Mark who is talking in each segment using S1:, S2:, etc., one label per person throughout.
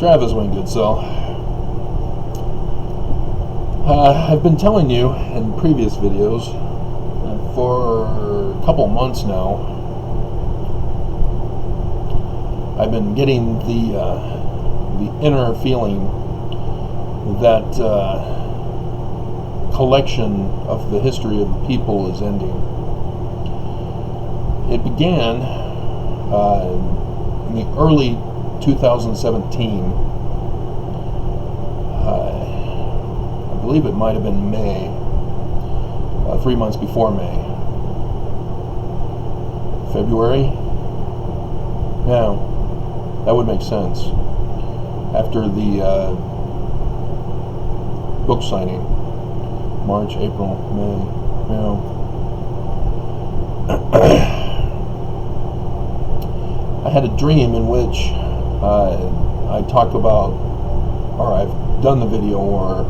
S1: Travis Wingate. So, I've been telling you in previous videos for a couple months now, I've been getting the inner feeling that collection of the history of the people is ending. It began in the early 2017. I believe it might have been May, 3 months before May. February? Yeah, that would make sense. After the book signing. March, April, May, I had a dream in which I talk about, or I've done the video, or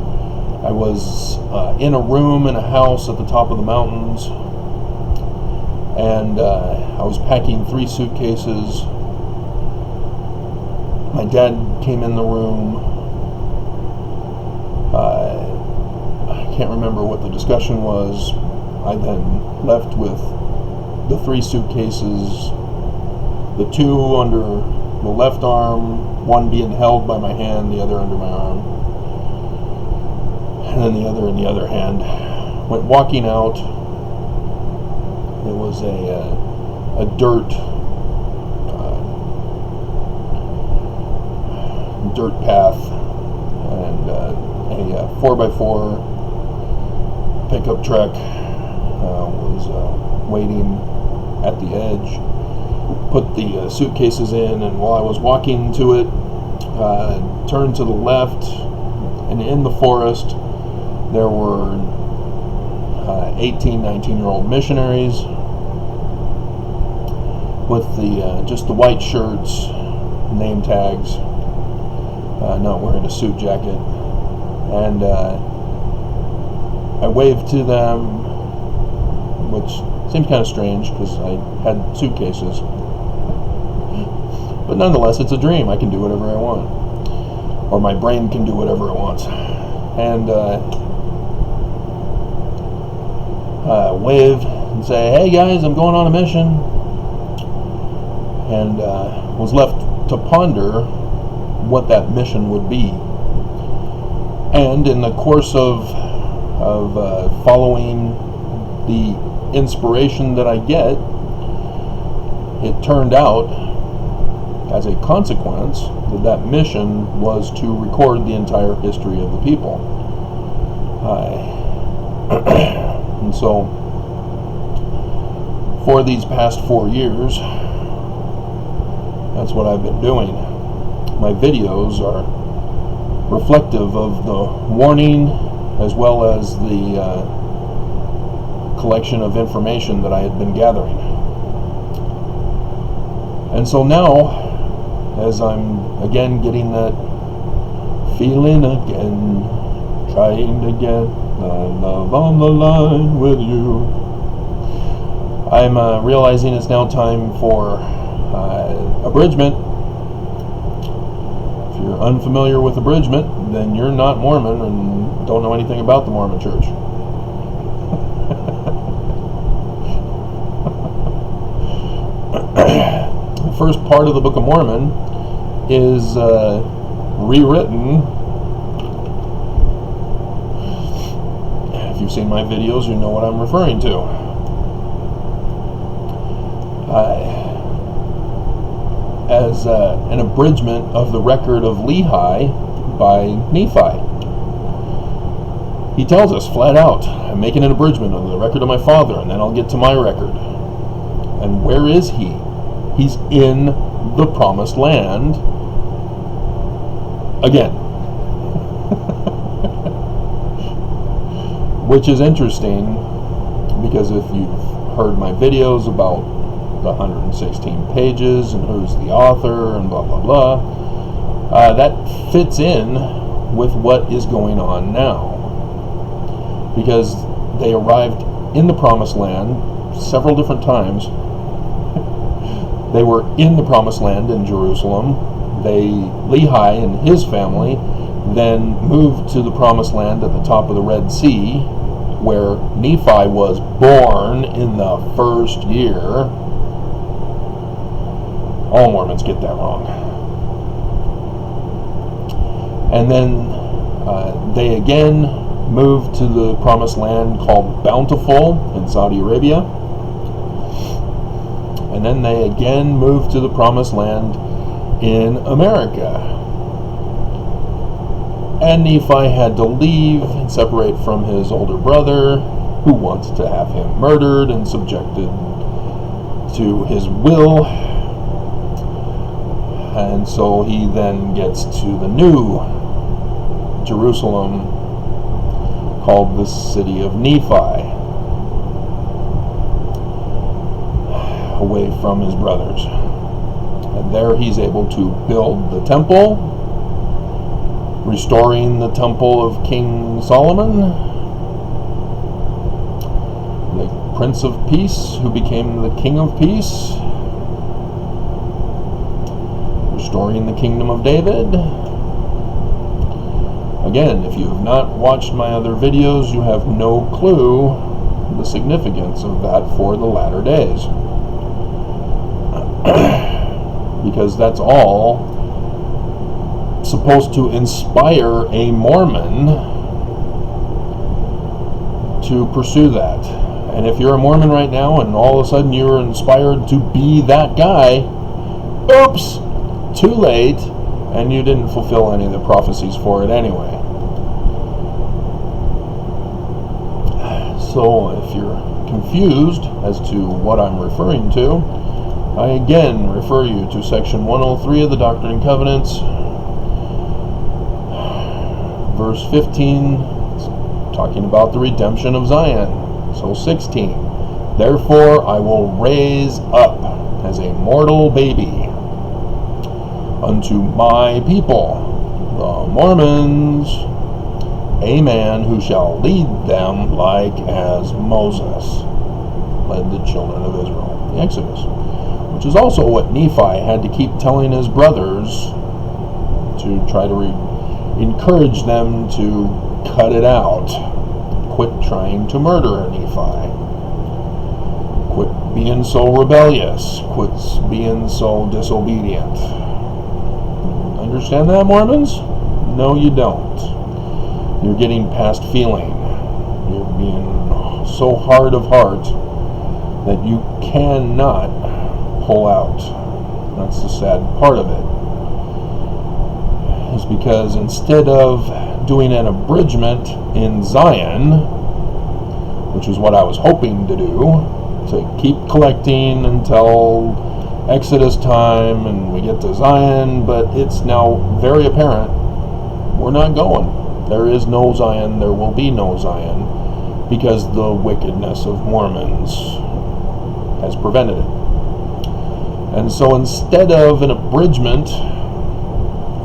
S1: I was in a room in a house at the top of the mountains, and I was packing 3 suitcases. My dad came in the room. I can't remember what the discussion was. I then left with the 3 suitcases, the 2 under the left arm, one being held by my hand, the other under my arm, and then the other in the other hand. Went walking out. It was a dirt path, and a 4x4 pickup truck was waiting at the edge. Put the suitcases in, and while I was walking to it, turned to the left, and in the forest there were 18, 19-year-old missionaries with the just the white shirts, name tags, not wearing a suit jacket, and I waved to them, which seemed kind of strange because I had suitcases. But nonetheless, it's a dream. I can do whatever I want. Or my brain can do whatever it wants. And wave and say, "Hey guys, I'm going on a mission." And was left to ponder what that mission would be. And in the course of following the inspiration that I get, it turned out, as a consequence, that mission was to record the entire history of the people. And so, for these past 4 years, that's what I've been doing. My videos are reflective of the warning as well as the collection of information that I had been gathering. And so now, as I'm again getting that feeling again, trying to get my love on the line with you, I'm realizing it's now time for abridgement. If you're unfamiliar with abridgement, then you're not Mormon and don't know anything about the Mormon Church. The first part of the Book of Mormon is rewritten. If you've seen my videos, you know what I'm referring to. As an abridgment of the record of Lehi by Nephi. He tells us flat out, I'm making an abridgment of the record of my father, and then I'll get to my record. And where is he? He's in the promised land again. Which is interesting, because if you've heard my videos about the 116 pages and who's the author and blah blah blah, that fits in with what is going on now, because they arrived in the promised land several different times. They were in the promised land in Jerusalem. Lehi and his family then moved to the Promised Land at the top of the Red Sea, where Nephi was born in the first year. All Mormons get that wrong. And then they again moved to the Promised Land called Bountiful in Saudi Arabia. And then they again moved to the Promised Land in America. And Nephi had to leave and separate from his older brother, who wants to have him murdered and subjected to his will. And so he then gets to the new Jerusalem, called the city of Nephi, away from his brothers. And there he's able to build the temple, restoring the temple of King Solomon, the Prince of Peace, who became the King of Peace, restoring the kingdom of David. Again, if you have not watched my other videos, you have no clue the significance of that for the latter days. Because that's all supposed to inspire a Mormon to pursue that. And if you're a Mormon right now and all of a sudden you're inspired to be that guy, oops, too late, and you didn't fulfill any of the prophecies for it anyway. So if you're confused as to what I'm referring to, I again refer you to section 103 of the Doctrine and Covenants, verse 15, talking about the redemption of Zion. So 16, therefore I will raise up as a mortal baby unto my people, the Mormons, a man who shall lead them like as Moses led the children of Israel, the Exodus, which is also what Nephi had to keep telling his brothers to try to encourage them to cut it out, quit trying to murder Nephi, quit being so rebellious, quit being so disobedient. Understand that, Mormons? No, you don't. You're getting past feeling. You're being so hard of heart that you cannot pull out. That's the sad part of it. Is because instead of doing an abridgment in Zion, which is what I was hoping to do, to keep collecting until Exodus time and we get to Zion, but it's now very apparent we're not going. There is no Zion, there will be no Zion, because the wickedness of Mormons has prevented it. And so instead of an abridgment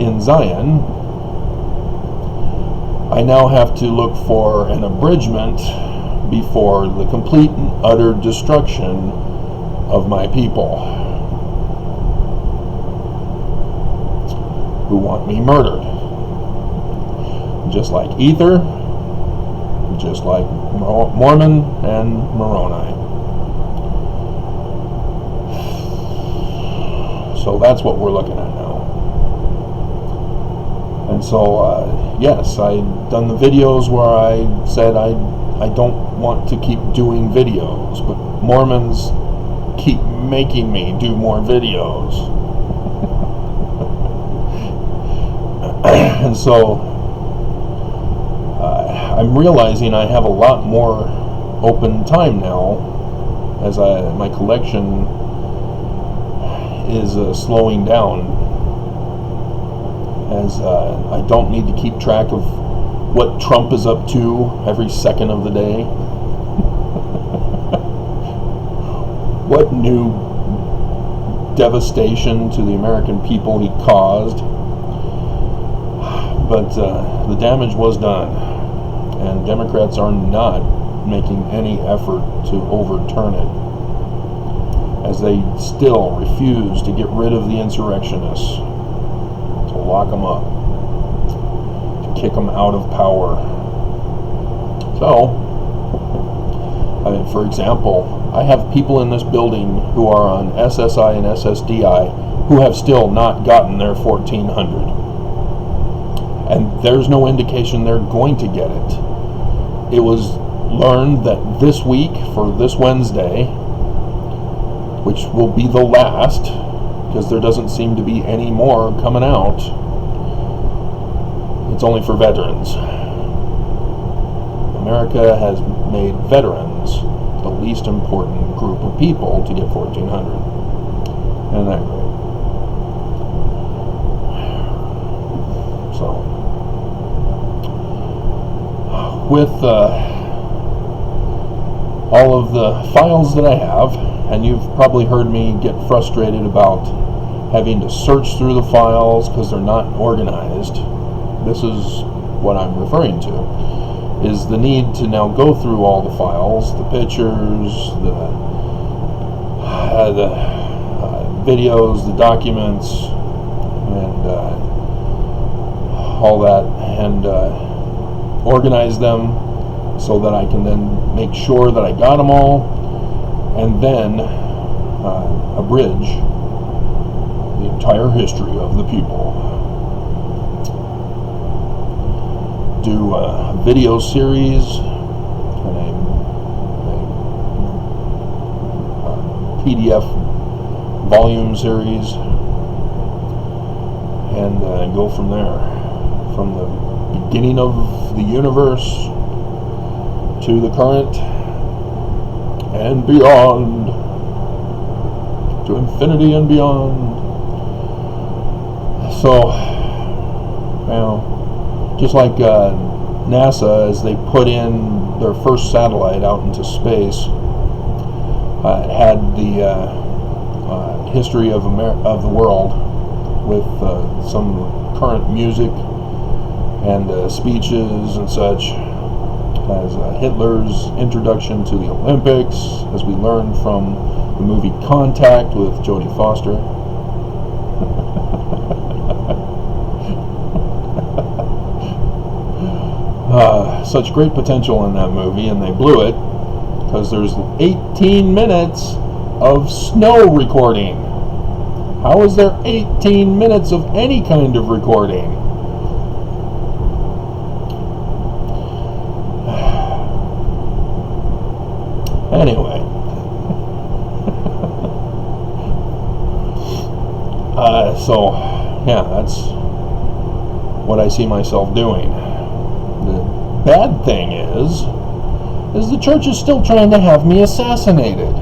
S1: in Zion, I now have to look for an abridgment before the complete and utter destruction of my people who want me murdered. Just like Ether, just like Mormon and Moroni. So that's what we're looking at now. And so, yes, I've done the videos where I said I don't want to keep doing videos, but Mormons keep making me do more videos. And so I'm realizing I have a lot more open time now as my collection is slowing down, as I don't need to keep track of what Trump is up to every second of the day. What new devastation to the American people he caused. But the damage was done, and Democrats are not making any effort to overturn it, as they still refuse to get rid of the insurrectionists. lock them up, to kick them out of power. So, I mean, for example, I have people in this building who are on SSI and SSDI who have still not gotten their 1400. And there's no indication they're going to get it. It was learned that this week, for this Wednesday, which will be the last, because there doesn't seem to be any more coming out, it's only for veterans. America has made veterans the least important group of people to get 1400. Isn't that great? So, with all of the files that I have, and you've probably heard me get frustrated about having to search through the files because they're not organized. This is what I'm referring to, is the need to now go through all the files, the pictures, the videos, the documents, and all that, and organize them so that I can then make sure that I got them all, and then abridge the entire history of the people. Do a video series and a PDF volume series, and go from there, from the beginning of the universe to the current and beyond, to infinity and beyond. So, you know, just like NASA, as they put in their first satellite out into space, it had the history of the world with some current music and speeches and such, as Hitler's introduction to the Olympics, as we learned from the movie Contact with Jodie Foster. Such great potential in that movie, and they blew it because there's 18 minutes of snow recording. How is there 18 minutes of any kind of recording? Anyway, so yeah, that's what I see myself doing. The bad thing is the church is still trying to have me assassinated.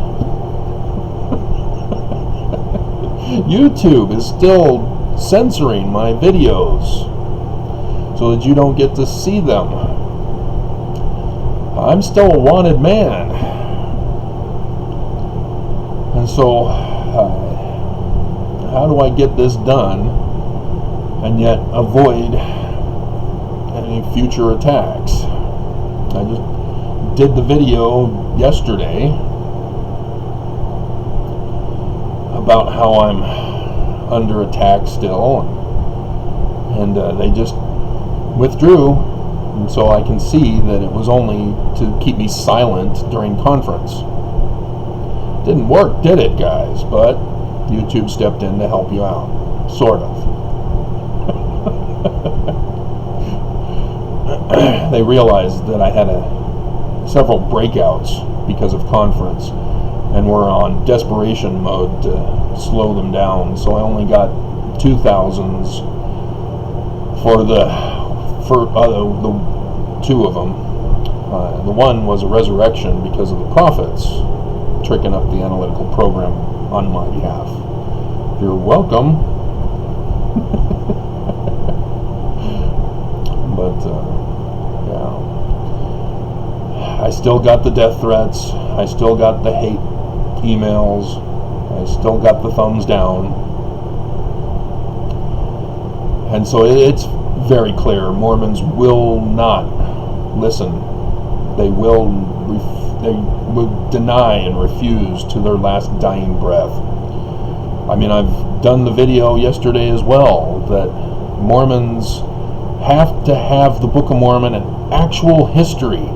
S1: YouTube is still censoring my videos so that you don't get to see them. I'm still a wanted man. And so, how do I get this done and yet avoid any future attacks? I just did the video yesterday about how I'm under attack still, and they just withdrew, and so I can see that it was only to keep me silent during conference. Didn't work, did it, guys? But YouTube stepped in to help you out, sort of. They realized that I had several breakouts because of conference, and were on desperation mode to slow them down. So I only got 2,000s for the two of them. The one was a resurrection because of the prophets tricking up the analytical program on my behalf. You're welcome. But yeah, I still got the death threats. I still got the hate emails. I still got the thumbs down. And so it's very clear, Mormons will not listen. They will deny and refuse to their last dying breath. I mean, I've done the video yesterday as well that Mormons have to have the Book of Mormon an actual history.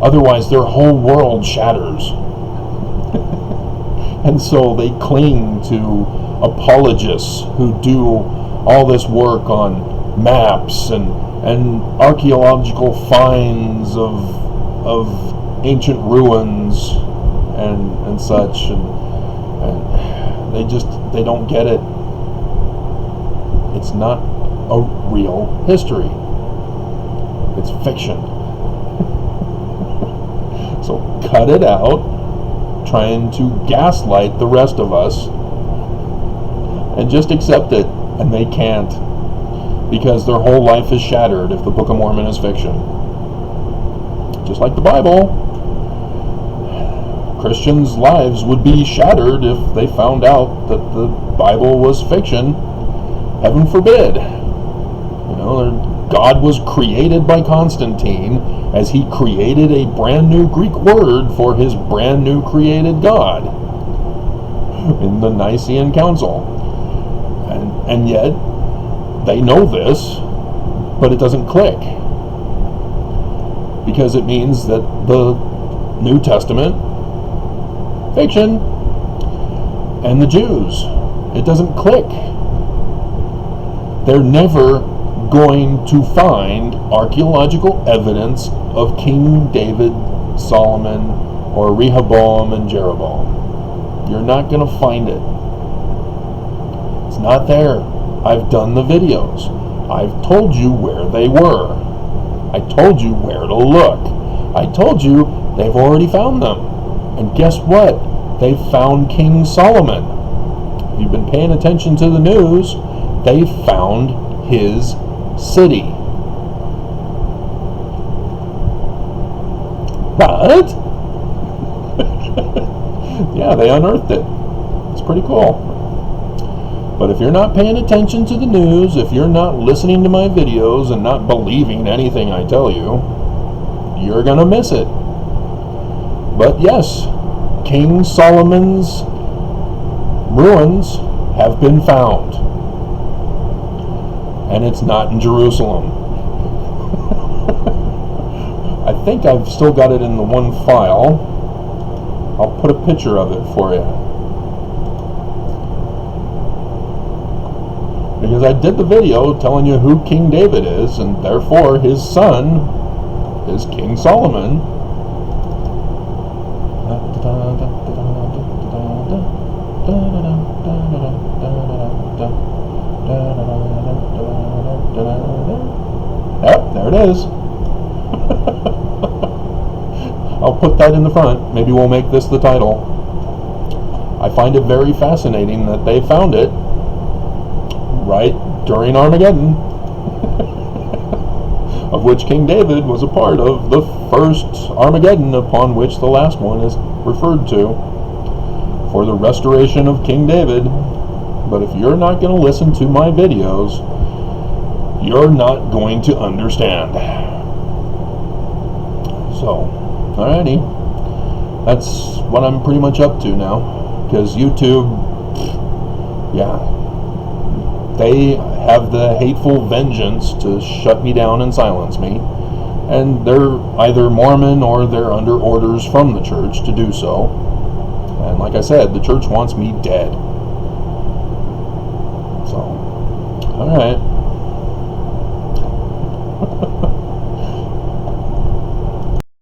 S1: Otherwise, their whole world shatters. And so they cling to apologists who do all this work on maps and archaeological finds of ancient ruins and such, and they don't get it. It's not a real history. It's fiction. So cut it out, trying to gaslight the rest of us, and just accept it. And they can't, because their whole life is shattered if the Book of Mormon is fiction. Just like the Bible, Christians' lives would be shattered if they found out that the Bible was fiction. Heaven forbid. God was created by Constantine as he created a brand new Greek word for his brand new created God in the Nicene Council. And yet, they know this, but it doesn't click. Because it means that the New Testament, fiction, and the Jews, it doesn't click. They're never going to find archaeological evidence of King David, Solomon, or Rehoboam and Jeroboam. You're not going to find it. It's not there. I've done the videos. I've told you where they were. I told you where to look. I told you they've already found them. And guess what? They found King Solomon. If you've been paying attention to the news, they found his city. What? Yeah, they unearthed it. It's pretty cool. But if you're not paying attention to the news, if you're not listening to my videos and not believing anything I tell you, you're going to miss it. But yes, King Solomon's ruins have been found. And it's not in Jerusalem. I think I've still got it in the one file. I'll put a picture of it for you. Because I did the video telling you who King David is, and therefore his son is King Solomon. Yep, there it is. I'll put that in the front. Maybe we'll make this the title. I find it very fascinating that they found it right during Armageddon, of which King David was a part of the first Armageddon, upon which the last one is referred to, for the restoration of King David. But if you're not going to listen to my videos, you're not going to understand. So, alrighty. That's what I'm pretty much up to now. Because YouTube, yeah, they have the hateful vengeance to shut me down and silence me. And they're either Mormon or they're under orders from the church to do so. And like I said, the church wants me dead. So, alright.